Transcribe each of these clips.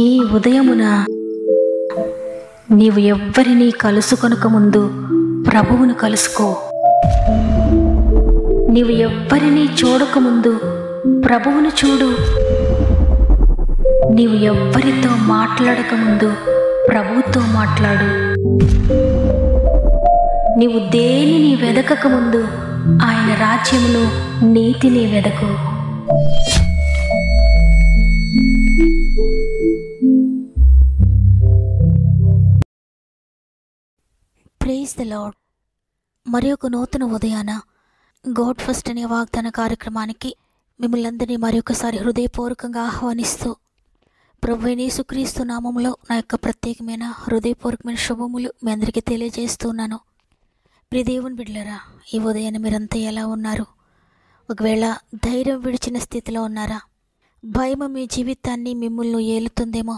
ఈ ఉదయమున నీవు ఎవ్వరినీ కలుసుకొనక ముందు ప్రభువును కలుసుకో. నీవు ఎవ్వరినీ చూడకముందు ప్రభువును చూడు. నీవు ఎవ్వరితో మాట్లాడకముందు ప్రభువుతో మాట్లాడు. నీవు దేనిని వెదకకముందు ఆయన రాజ్యమును, నీతిని వెదకు. Praise the lord. మరి ఒక నూతన ఉదయాన గాడ్ ఫస్ట్ అనే వాగ్దాన కార్యక్రమానికి మిమ్మల్ని అందరినీ మరొకసారి హృదయపూర్వకంగా ఆహ్వానిస్తూ ప్రభువైన యేసుక్రీస్తు నామములో నా యొక్క ప్రత్యేకమైన హృదయపూర్వకమైన శుభములు మీ అందరికీ తెలియజేస్తున్నాను. ప్రియ దేవుని బిడ్డలారా, ఈ ఉదయాన్ని మీరంతా ఎలా ఉన్నారు? ఒకవేళ ధైర్యం విడిచిన స్థితిలో ఉన్నారా? భయం మీ జీవితాన్ని మిమ్మల్ని ఏలుతుందేమో.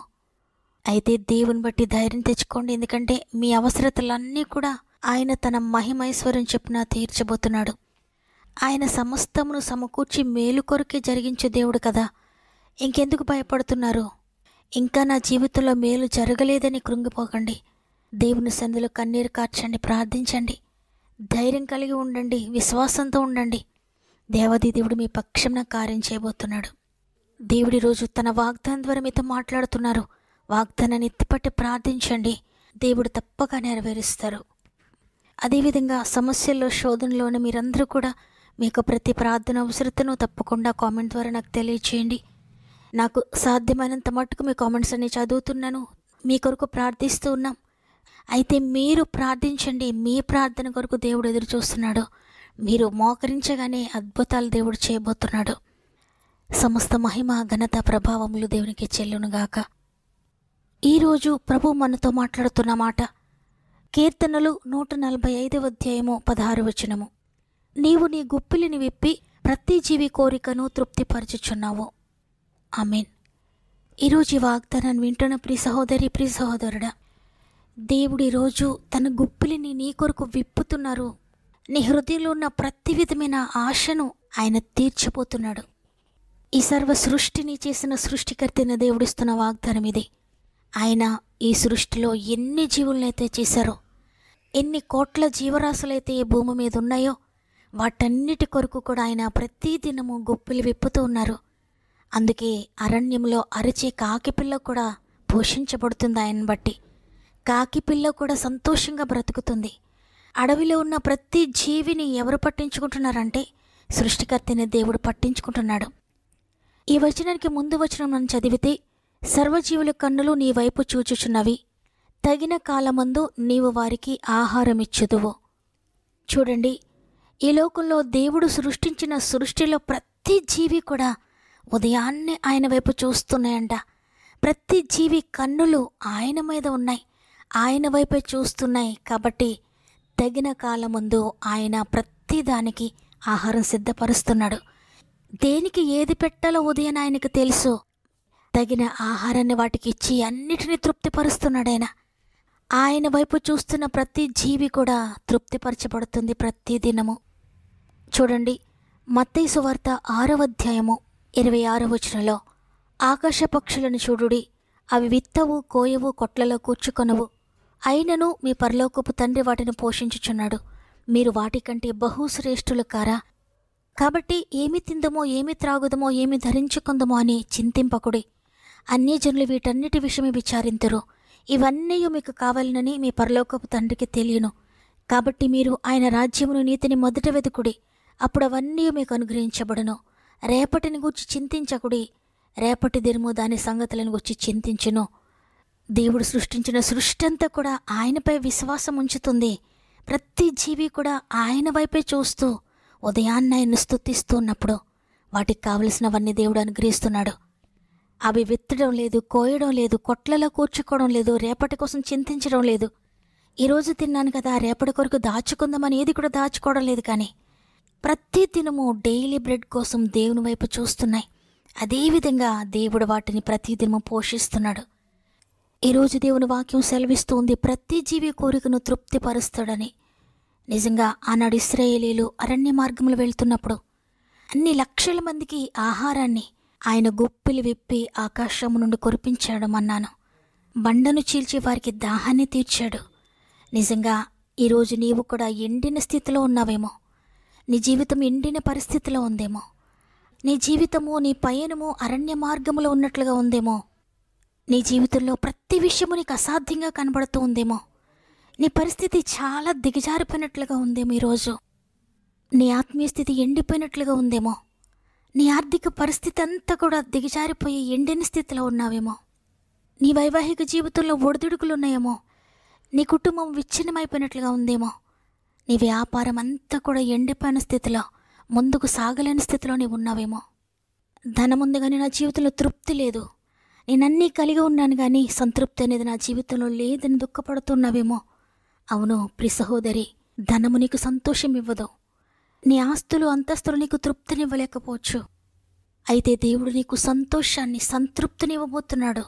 అయితే దేవుని బట్టి ధైర్యం తెచ్చుకోండి. ఎందుకంటే మీ అవసరతలన్నీ కూడా ఆయన తన మహిమైశ్వర్యం చొప్పున తీర్చబోతున్నాడు. ఆయన సమస్తమును సమకూర్చి మేలు కొరకే జరిగించే దేవుడు కదా. ఇంకెందుకు భయపడుతున్నారు? ఇంకా నా జీవితంలో మేలు జరగలేదని కృంగిపోకండి. దేవుని సన్నిధిలో కన్నీరు కార్చండి, ప్రార్థించండి, ధైర్యం కలిగి ఉండండి, విశ్వాసంతో ఉండండి. దేవాది దేవుడు మీ పక్షంన కార్యం చేయబోతున్నాడు. దేవుడి రోజు తన వాగ్దానం ద్వారా మీతో మాట్లాడుతున్నారు. వాగ్దానాన్ని ఎత్తిపట్టి ప్రార్థించండి, దేవుడు తప్పక నెరవేరుస్తారు. అదేవిధంగా సమస్యల్లో, శోధనలోని మీరందరూ కూడా మీకు ప్రతి ప్రార్థన అవసరతను తప్పకుండా కామెంట్ ద్వారా నాకు తెలియచేయండి. నాకు సాధ్యమైనంత మట్టుకు మీ కామెంట్స్ అన్ని చదువుతున్నాను, మీ కొరకు ప్రార్థిస్తూ ఉన్నాం. అయితే మీరు ప్రార్థించండి. మీ ప్రార్థన కొరకు దేవుడు ఎదురు చూస్తున్నాడు. మీరు మోకరించగానే అద్భుతాలు దేవుడు చేయబోతున్నాడు. సమస్త మహిమ, ఘనత, ప్రభావములు దేవునికి చెల్లునుగాక. ఈరోజు ప్రభు మనతో మాట్లాడుతున్న మాట కీర్తనలు 145వ అధ్యాయము 16వ వచనము. నీవు నీ గుప్పిలిని విప్పి ప్రతి జీవి కోరికను తృప్తిపరచుచున్నావు. ఆమేన్. ఈరోజు ఈ వాగ్దానాన్ని వింటున్న ప్రియ సహోదరి, ప్రియ సహోదరుడా, దేవుడు ఈరోజు తన గుప్పిలిని నీ కొరకు విప్పుతున్నారు. నీ హృదయంలో ఉన్న ప్రతి విధమైన ఆశను ఆయన తీర్చిపోతున్నాడు. ఈ సర్వ సృష్టిని చేసిన సృష్టికర్తైన దేవుడిస్తున్న వాగ్దానం ఇది. ఆయన ఈ సృష్టిలో ఎన్ని జీవులనైతే చేశారో, ఎన్ని కోట్ల జీవరాశులైతే ఈ భూమి మీద ఉన్నాయో, వాటన్నిటి కొరకు కూడా ఆయన ప్రతి దినము గుప్పిలు విప్పుతూ ఉన్నారు. అందుకే అరణ్యంలో అరిచే కాకిపిల్ల కూడా పోషించబడుతుంది. ఆయన్ని బట్టి కాకిపిల్ల కూడా సంతోషంగా బ్రతుకుతుంది. అడవిలో ఉన్న ప్రతి జీవిని ఎవరు పట్టించుకుంటున్నారంటే సృష్టికర్తైన దేవుడు పట్టించుకుంటున్నాడు. ఈ వచనానికి ముందు వచనం మనం చదివితే, సర్వజీవుల కన్నులు నీ వైపు చూచుచున్నవి, తగిన కాలమందు నీవు వారికి ఆహారమిచ్చుదువు. చూడండి, ఈ లోకంలో దేవుడు సృష్టించిన సృష్టిలో ప్రతి జీవి కూడా ఉదయాన్నే ఆయన వైపు చూస్తున్నాయంట. ప్రతి జీవి కన్నులు ఆయన మీద ఉన్నాయి, ఆయన వైపే చూస్తున్నాయి. కాబట్టి తగిన కాలమందు ఆయన ప్రతి దానికి ఆహారం సిద్ధపరుస్తున్నాడు. దేనికి ఏది పెట్టాలో ఉదయం ఆయనకు తెలుసు. తగిన ఆహారాన్ని వాటికి ఇచ్చి అన్నిటినీ తృప్తిపరుస్తున్నాడు ఆయన. ఆయన వైపు చూస్తున్న ప్రతి జీవి కూడా తృప్తిపరచబడుతుంది ప్రతి దినము. చూడండి, మత్తయి సువార్త 6వ అధ్యాయము 26వ వచనంలో, ఆకాశ పక్షులను చూడుడి, అవి విత్తవు, కోయవు, కొట్లలో కూర్చుకొనవు, అయినను మీ పరలోకపు తండ్రి వాటిని పోషించుచున్నాడు. మీరు వాటికంటే బహుశ్రేష్ఠులు కారా? కాబట్టి ఏమి తిందమో, ఏమి త్రాగుదమో, ఏమి ధరించుకుందమో అని చింతింపకుడి. అన్యజనులు వీటన్నిటి విషయమే విచారింతురు. ఇవన్నీ మీకు కావాలనని మీ పరలోకపు తండ్రికి తెలియను. కాబట్టి మీరు ఆయన రాజ్యమును, నీతిని మొదట వెతుకుడి, అప్పుడు అవన్నీ మీకు అనుగ్రహించబడును. రేపటిని గూర్చి చింతించకుడి, రేపటి దినము దాని సంగతులను గూర్చి చింతించును. దేవుడు సృష్టించిన సృష్టి అంతా కూడా ఆయనపై విశ్వాసం ఉంచుతుంది. ప్రతి జీవి కూడా ఆయన వైపే చూస్తూ ఉదయాన్న ఆయన్ను స్తుతిస్తూ ఉన్నప్పుడు వాటికి కావలసినవన్నీ దేవుడు అనుగ్రహిస్తున్నాడు. అవి విత్తడం లేదు, కోయడం లేదు, కొట్లలో కూర్చుకోవడం లేదు, రేపటి కోసం చింతించడం లేదు. ఈరోజు తిన్నాను కదా, రేపటి కొరకు దాచుకుందామని ఏది కూడా దాచుకోవడం లేదు. కానీ ప్రతి దినము డైలీ బ్రెడ్ కోసం దేవుని వైపు చూస్తున్నాయి. అదేవిధంగా దేవుడు వాటిని ప్రతి దినము పోషిస్తున్నాడు. ఈరోజు దేవుని వాక్యం సెలవిస్తూ ఉంది, ప్రతి జీవి కోరికను తృప్తిపరుస్తాడని. నిజంగా ఆనాడు ఇశ్రాయేలీలు అరణ్య మార్గములు వెళ్తున్నప్పుడు అన్ని లక్షల మందికి ఆహారాన్ని ఆయన గుప్పిలి విప్పి ఆకాశము నుండి కురిపించాడు మన్నాను. బండను చీల్చి వారికి దాహాన్ని తీర్చాడు. నిజంగా ఈరోజు నీవు కూడా ఎండిన స్థితిలో ఉన్నావేమో. నీ జీవితం ఎండిన పరిస్థితిలో ఉందేమో. నీ జీవితము, నీ పయనము అరణ్య మార్గములో ఉన్నట్లుగా ఉందేమో. నీ జీవితంలో ప్రతి విషయము నీకు అసాధ్యంగా కనబడుతూ ఉందేమో. నీ పరిస్థితి చాలా దిగజారిపోయినట్లుగా ఉందేమో. ఈరోజు నీ ఆత్మీయ స్థితి ఎండిపోయినట్లుగా ఉందేమో. నీ ఆర్థిక పరిస్థితి అంతా కూడా దిగజారిపోయి ఎండిన స్థితిలో ఉన్నావేమో. నీ వైవాహిక జీవితంలో ఒడిదుడుకులు ఉన్నాయేమో. నీ కుటుంబం విచ్ఛిన్నమైపోయినట్లుగా ఉందేమో. నీ వ్యాపారం అంతా కూడా ఎండిపోయిన స్థితిలో, ముందుకు సాగలేని స్థితిలో నీవు ఉన్నావేమో. ధనముంది కానీ నా జీవితంలో తృప్తి లేదు, నేనన్నీ కలిగి ఉన్నాను కానీ సంతృప్తి అనేది నా జీవితంలో లేదని దుఃఖపడుతున్నావేమో. అవును ప్రియ సహోదరి, ధనము నీకు సంతోషం ఇవ్వదు. నీ ఆస్తులు అంతస్తులు నీకు తృప్తినివ్వలేకపోవచ్చు. అయితే దేవుడు నీకు సంతోషాన్ని, సంతృప్తినివ్వబోతున్నాడు.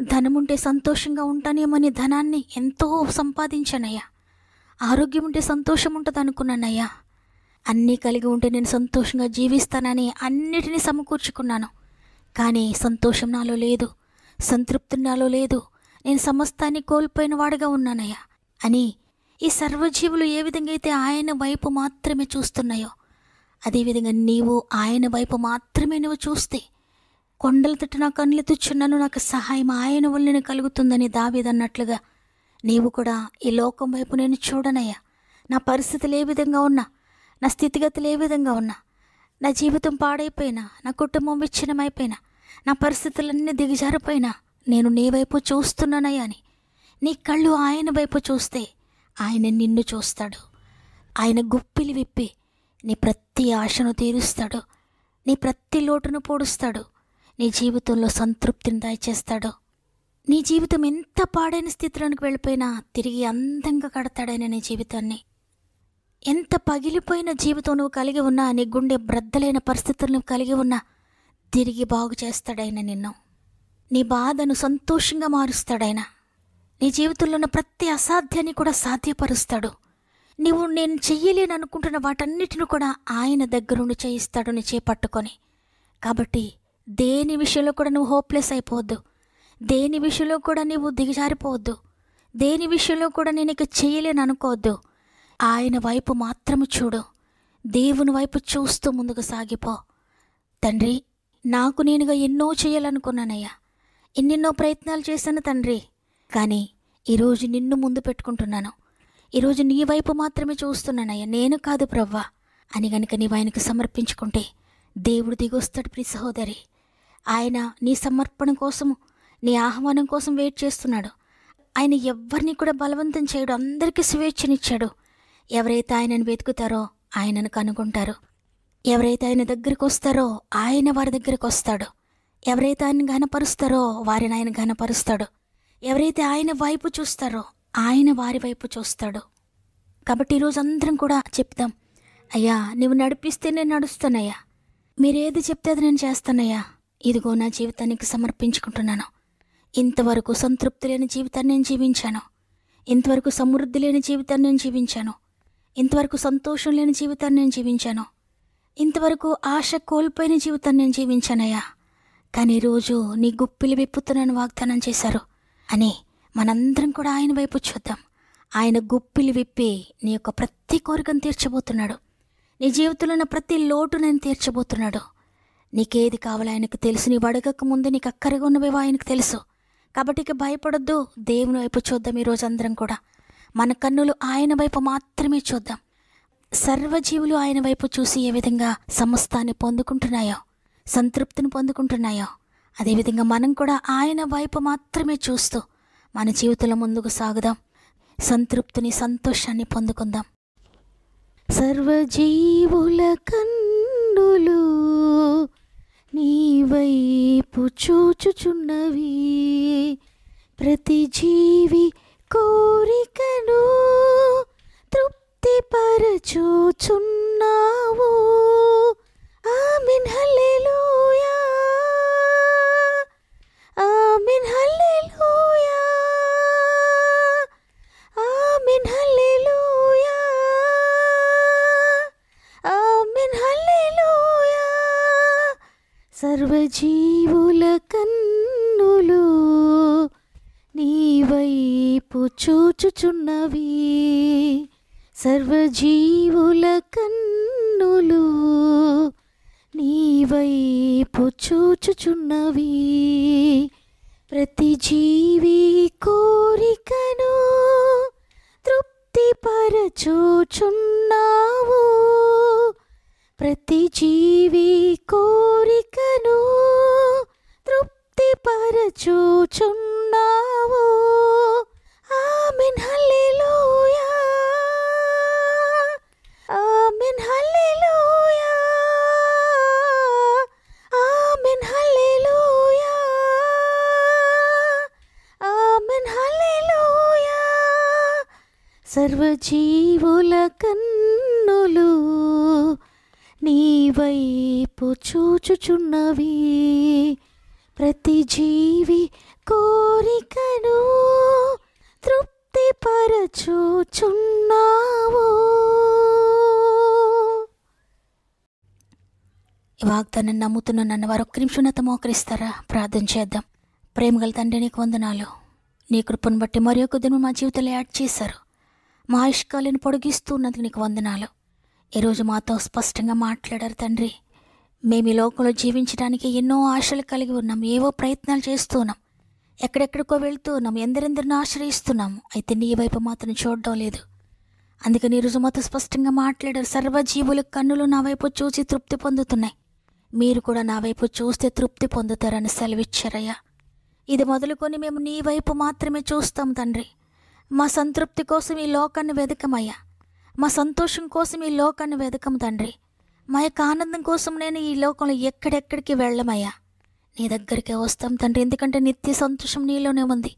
ధనముంటే సంతోషంగా ఉంటానేమని ధనాన్ని ఎంతో సంపాదించానయ్యా. ఆరోగ్యం ఉంటే సంతోషం ఉంటుంది అనుకున్నానయ్యా. అన్నీ కలిగి ఉంటే నేను సంతోషంగా జీవిస్తానని అన్నిటినీ సమకూర్చుకున్నాను. కానీ సంతోషం నాలో లేదు, సంతృప్తి నాలో లేదు. నేను సమస్తాన్ని కోల్పోయిన వాడిగా ఉన్నానయ్యా అని ఈ సర్వజీవులు ఏ విధంగా అయితే ఆయన వైపు మాత్రమే చూస్తున్నాయో, అదేవిధంగా నీవు ఆయన వైపు మాత్రమే నువ్వు చూస్తే, కొండల తట్టు నా కళ్ళెత్తుచున్నాను, నాకు సహాయం ఆయన వల్లనే కలుగుతుందని దావీదన్నట్లుగా నీవు కూడా ఈ లోకం వైపు నేను చూడనయ్యా. నా పరిస్థితులు ఏ విధంగా ఉన్నా, నా స్థితిగతులు ఏ విధంగా ఉన్నా, నా జీవితం పాడైపోయినా, నా కుటుంబం విచ్ఛిన్నమైపోయినా, నా పరిస్థితులన్నీ దిగజారిపోయినా నేను నీ వైపు చూస్తున్నానయ్యా అని నీ కళ్ళు ఆయన వైపు చూస్తే ఆయన నిన్ను చూస్తాడు. ఆయన గుప్పిలి విప్పి నీ ప్రతి ఆశను తీరుస్తాడు. నీ ప్రతి లోటును పూడుస్తాడు. నీ జీవితంలో సంతృప్తిని దయచేస్తాడు. నీ జీవితం ఎంత పాడైన స్థితిలోనికి వెళ్ళిపోయినా తిరిగి అందంగా కడతాడైన నీ జీవితాన్ని. ఎంత పగిలిపోయిన జీవితం నువ్వు కలిగి ఉన్నా, నీ గుండె బ్రద్దలైన పరిస్థితులు నువ్వు కలిగి ఉన్నా తిరిగి బాగు చేస్తాడైన నిన్ను. నీ బాధను సంతోషంగా మారుస్తాడైనా. నీ జీవితంలో ఉన్న ప్రతి అసాధ్యాన్ని కూడా సాధ్యపరుస్తాడు. నీవు నేను చెయ్యలేను అనుకుంటున్న వాటన్నిటిని కూడా ఆయన దగ్గరుండి చేయిస్తాడు నీ చేపట్టుకొని. కాబట్టి దేని విషయంలో కూడా నువ్వు హోప్లెస్ అయిపోవద్దు. దేని విషయంలో కూడా నువ్వు దిగజారిపోవద్దు. దేని విషయంలో కూడా నేను ఇక చెయ్యలేను అనుకోవద్దు. ఆయన వైపు మాత్రము చూడు. దేవుని వైపు చూస్తూ ముందుకు సాగిపో. తండ్రి, నాకు నేనుగా ఎన్నో చేయాలనుకున్నానయ్యా, ఎన్నెన్నో ప్రయత్నాలు చేశాను తండ్రి, కానీ ఈరోజు నిన్ను ముందు పెట్టుకుంటున్నాను. ఈరోజు నీ వైపు మాత్రమే చూస్తున్నానయ్యా, నేను కాదు ప్రవ్వా అని గనుక నీవు ఆయనకు సమర్పించుకుంటే దేవుడు దిగొస్తాడు. ప్రియ సహోదరి, ఆయన నీ సమర్పణ కోసము, నీ ఆహ్వానం కోసం వెయిట్ చేస్తున్నాడు. ఆయన ఎవ్వరిని కూడా బలవంతం చేయడు, అందరికీ స్వేచ్ఛనిచ్చాడు. ఎవరైతే ఆయనను వెతుకుతారో ఆయనను కనుగొంటారు. ఎవరైతే ఆయన దగ్గరికి వస్తారో ఆయన వారి దగ్గరికి వస్తాడు. ఎవరైతే ఆయన ఘనపరుస్తారో వారిని ఆయన ఘనపరుస్తాడు. ఎవరైతే ఆయన వైపు చూస్తారో ఆయన వారి వైపు చూస్తాడు. కాబట్టి ఈరోజు అందరం కూడా చెప్తాం, అయ్యా నువ్వు నడిపిస్తే నేను నడుస్తానయ్యా, మీరేది చెప్తే అది నేను చేస్తానయ్యా. ఇదిగో నా జీవితానికి సమర్పించుకుంటున్నాను. ఇంతవరకు సంతృప్తి లేని జీవితాన్ని నేను జీవించాను. ఇంతవరకు సమృద్ధి లేని జీవితాన్ని నేను జీవించాను. ఇంతవరకు సంతోషం లేని జీవితాన్ని నేను జీవించాను. ఇంతవరకు ఆశ కోల్పోయిన జీవితాన్ని నేను జీవించానయ్యా. కానీ ఈరోజు నీ గుప్పిలి విప్పుతున్నాను వాగ్దానం చేశారు అని మనందరం కూడా ఆయన వైపు చూద్దాం. ఆయన గుప్పిలి విప్పి నీ యొక్క ప్రతి కోరికను తీర్చబోతున్నాడు. నీ జీవితంలో ఉన్న ప్రతి లోటు నేను తీర్చబోతున్నాడు. నీకేది కావాలో ఆయనకు తెలుసు. నీవు అడగక ముందు నీకు అక్కరగా ఉన్నవేవో ఆయనకు తెలుసు. కాబట్టి ఇక భయపడొద్దు. దేవుని వైపు చూద్దాం. ఈరోజు అందరం కూడా మన కన్నులు ఆయన వైపు మాత్రమే చూద్దాం. సర్వజీవులు ఆయన వైపు చూసి ఏ విధంగా సమస్తాన్ని పొందుకుంటున్నాయో, సంతృప్తిని పొందుకుంటున్నాయో, అదేవిధంగా మనం కూడా ఆయన వైపు మాత్రమే చూస్తూ మన జీవితంలో ముందుకు సాగుదాం. సంతృప్తిని, సంతోషాన్ని పొందుకుందాం. సర్వజీవుల కన్నులు నీ వైపు చూచుచున్నవి, ప్రతి జీవి కోరికను తృప్తిపరచుచున్నావు. ఆమేన్ హల్లెలూయా, ఆమేన్ హల్లెలూయా, ఆమేన్ హల్లెలూయా, ఆమేన్ హల్లెలూయా. సర్వ చూచుచున్నవి, సర్వజీవుల కన్నులు నీ వైపు చూచుచున్నవి. ప్రతి జీవి కోరికను తృప్తిపరచుచున్నావు, ప్రతి జీవి కోరికను తృప్తిపరచుచున్నావు. Amen hallelujah, amen hallelujah, amen hallelujah, amen hallelujah. సర్వజీవుల కన్నులు నీ వైపు చూచుచున్నవి, ప్రతి జీవి కోరికను తృప్తిపరచుచున్నావు. ఈ వాగ్దానం నమ్ముతున్న నన్ను వారు ఒక్క నిమిషం నాతో మోకరిస్తారా? ప్రార్థన చేద్దాం. ప్రేమగల తండ్రి, నీకు వందనాలు. నీ కృపను బట్టి మరి ఒక దినం మా జీవితంలో యాడ్ చేశారు. మా ఆయుష్కాలను పొడిగిస్తూ ఉన్నందుకు నీకు వందనాలు. ఈరోజు మాతో స్పష్టంగా మాట్లాడారు తండ్రి. మేము ఈ లోకంలో జీవించడానికి ఎన్నో ఆశలు కలిగి ఉన్నాం, ఏవో ప్రయత్నాలు చేస్తూ ఉన్నాం, ఎక్కడెక్కడికో వెళ్తూ ఉన్నాం, ఎందరెందరిని ఆశ్రయిస్తున్నాము. అయితే నీ వైపు మాత్రం చూడడం లేదు. అందుకని ఈరోజు మాతో స్పష్టంగా మాట్లాడారు. సర్వజీవుల కన్నులు నా వైపు చూసి తృప్తి పొందుతున్నాయి, మీరు కూడా నా వైపు చూస్తే తృప్తి పొందుతారని సెలవిచ్చారయ్యా. ఇది మొదలుకొని మేము నీ వైపు మాత్రమే చూస్తాం తండ్రి. మా సంతృప్తి కోసం ఈ లోకాన్ని వెదకమయ్యా, మా సంతోషం కోసం ఈ లోకాన్ని వెదకం తండ్రి. మా యొక్క ఆనందం కోసం నేను ఈ లోకంలో ఎక్కడెక్కడికి వెళ్ళమయ్యా, నీ దగ్గరికే వస్తాం తండ్రి. ఎందుకంటే నిత్య సంతోషం నీలోనే ఉంది,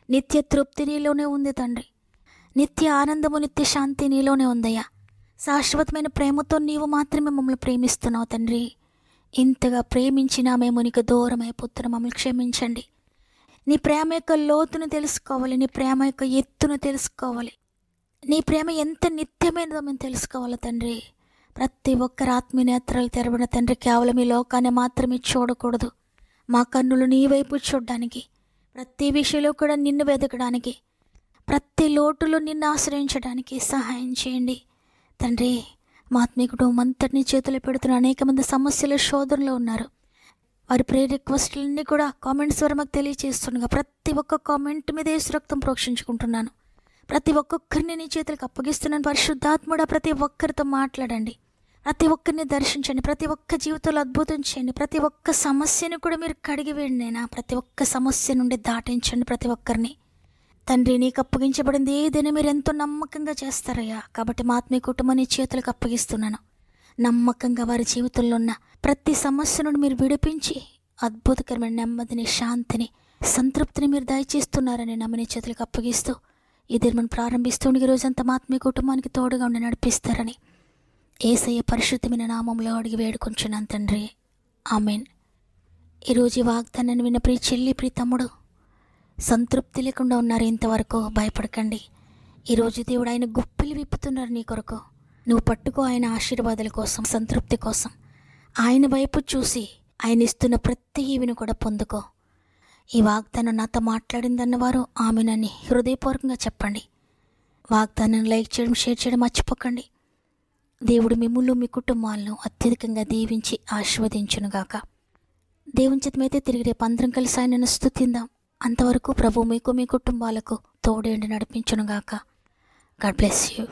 నిత్య తృప్తి నీలోనే ఉంది తండ్రి, నిత్య ఆనందము నిత్య శాంతి నీలోనే ఉందయ్యా. శాశ్వతమైన ప్రేమతో నీవు మాత్రమే మమ్మల్ని ప్రేమిస్తున్నావు తండ్రి. ఇంతగా ప్రేమించినా మేము నీకు దూరం అయిపోతున్నాం, మమ్మల్ని క్షమించండి. నీ ప్రేమ యొక్క లోతును తెలుసుకోవాలి, నీ ప్రేమ యొక్క ఎత్తును తెలుసుకోవాలి, నీ ప్రేమ ఎంత నిత్యమైనదో మేము తెలుసుకోవాలి తండ్రి. ప్రతి ఒక్కరి ఆత్మీయనేత్రాలు తెరబడిన తండ్రి, కేవలం ఈ లోకాన్ని మాత్రమే చూడకూడదు. మా కన్నులు నీ వైపు చూడడానికి, ప్రతి విషయంలో కూడా నిన్ను వెతకడానికి, ప్రతి లోటులో నిన్ను ఆశ్రయించడానికి సహాయం చేయండి తండ్రి. మా ఆత్మీయ కుటుంబం అంతటినీ చేతులు పెడుతున్న అనేక మంది సమస్యల శోధనలో ఉన్నారు. వారి ప్రేయర్ రిక్వెస్ట్లన్నీ కూడా కామెంట్స్ ద్వారా మాకు తెలియజేస్తుండగా ప్రతి ఒక్క కామెంట్ మీద యేసు రక్తం ప్రోక్షించుకుంటున్నాను. ప్రతి ఒక్కొక్కరిని నీ చేతులకు అప్పగిస్తున్నాను. పరిశుద్ధాత్ముడా, ప్రతి ఒక్కరితో మాట్లాడండి, ప్రతి ఒక్కరిని దర్శించండి, ప్రతి ఒక్క జీవితంలో అద్భుతం చేయండి. ప్రతి ఒక్క సమస్యను కూడా మీరు కడిగివేయండి నైనా. ప్రతి ఒక్క సమస్య నుండి దాటించండి ప్రతి ఒక్కరిని తండ్రి. నీకు అప్పగించబడింది ఏదైనా మీరు ఎంతో నమ్మకంగా చేస్తారయ్యా. కాబట్టి మా ఆత్మీయ కుటుంబాన్ని నీ చేతులకు అప్పగిస్తున్నాను. నమ్మకంగా వారి జీవితంలో ఉన్న ప్రతి సమస్య నుండి మీరు విడిపించి అద్భుతకరమైన నెమ్మదిని, శాంతిని, సంతృప్తిని మీరు దయచేస్తున్నారని నమ్మని చేతులకు అప్పగిస్తూ ఈ దినం ప్రారంభిస్తుండే ఈ రోజంతా మా ఆత్మీయ కుటుంబానికి తోడుగా ఉండి నడిపిస్తారని యేసయ్య పరిశుద్ధమైన నామంలో అడిగి వేడుకొంచున్నాను తండ్రి, ఆమెన్. ఈరోజు ఈ వాగ్దానాన్ని విన్న ప్రియ చెల్లి, ప్రియ తమ్ముడు సంతృప్తి లేకుండా ఉన్నారు ఇంతవరకు, భయపడకండి. ఈరోజు దేవుడు ఆయన గుప్పిలు విప్పుతున్నారు నీ కొరకు. నువ్వు పట్టుకో ఆయన ఆశీర్వాదాల కోసం, సంతృప్తి కోసం. ఆయన వైపు చూసి ఆయన ఇస్తున్న ప్రతి ఈవిని కూడా పొందుకో. ఈ వాగ్దానం నాతో మాట్లాడిందన్నవారు ఆమెనని హృదయపూర్వకంగా చెప్పండి. వాగ్దానం లైక్ చేయడం, షేర్ చేయడం మర్చిపోకండి. దేవుడు మిమ్ములు మీ కుటుంబాలను అత్యధికంగా దీవించి ఆశీర్వదించునుగాక. దేవుని చిత్తమైతే తిరిగి రేపు అందరం కలిసి ఆయనను స్తుతిందాం. అంతవరకు ప్రభు మీకు మీ కుటుంబాలకు తోడేండి నడిపించునుగాక. God bless you.